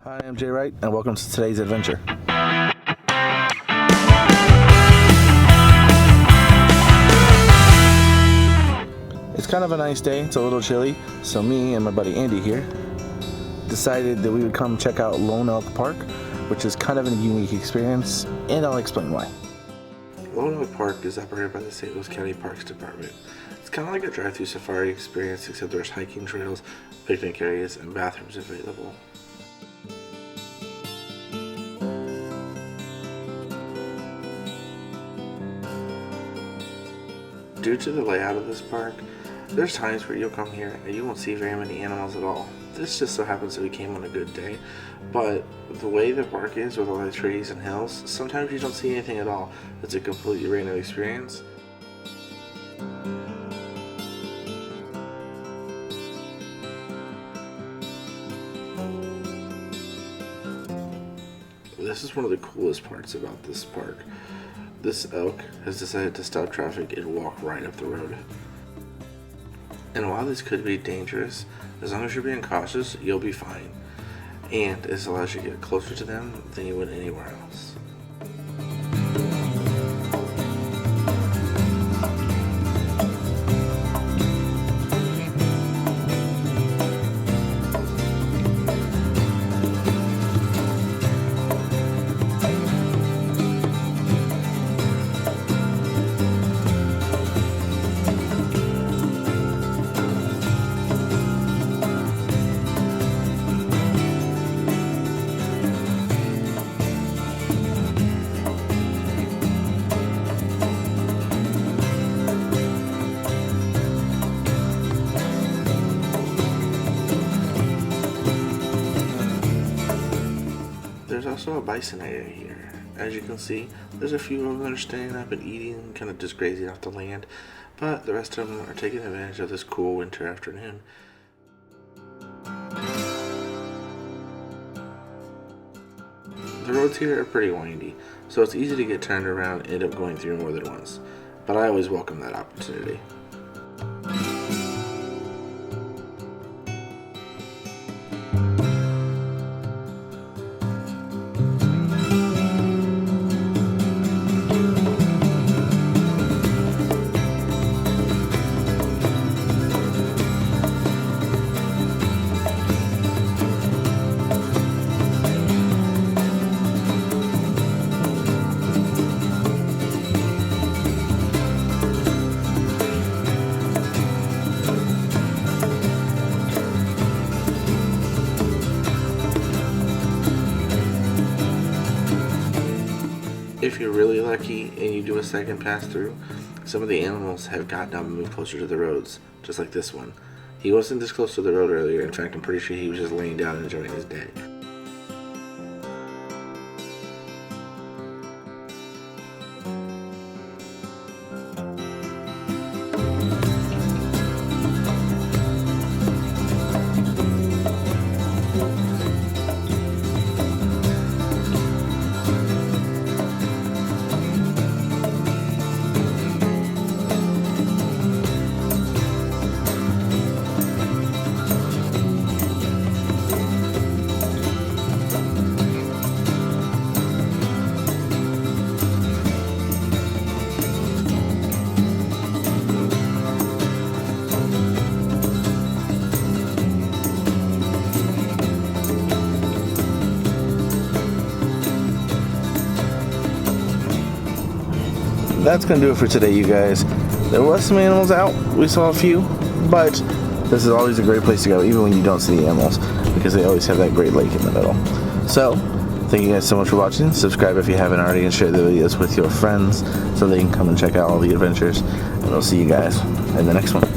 Hi, I'm Jay Wright, and welcome to today's adventure. It's kind of a nice day. It's a little chilly, so me and my buddy Andy here decided that we would come check out Lone Elk Park, which is kind of a unique experience, and I'll explain why. Lone Elk Park is operated by the St. Louis County Parks Department. It's kind of like a drive-through safari experience, except there's hiking trails, picnic areas, and bathrooms available. Due to the layout of this park, there's times where you'll come here and you won't see very many animals at all. This just so happens that we came on a good day, but the way the park is with all the trees and hills, sometimes you don't see anything at all. It's a completely random experience. This is one of the coolest parts about this park. This elk has decided to stop traffic and walk right up the road. And while this could be dangerous, as long as you're being cautious, you'll be fine. And this allows you to get closer to them than you would anywhere else. There's also a bison area here. As you can see, there's a few of them that are staying up and eating, kind of just grazing off the land, but the rest of them are taking advantage of this cool winter afternoon. The roads here are pretty windy, so it's easy to get turned around and end up going through more than once, but I always welcome that opportunity. If you're really lucky and you do a second pass through, some of the animals have gotten up and moved closer to the roads, just like this one. He wasn't this close to the road earlier. In fact, I'm pretty sure he was just laying down and enjoying his day. That's gonna do it for today, you guys. There was some animals out. We saw a few, but this is always a great place to go, even when you don't see the animals, because they always have that great lake in the middle. So, thank you guys so much for watching. Subscribe if you haven't already, and share the videos with your friends so they can come and check out all the adventures. And we'll see you guys in the next one.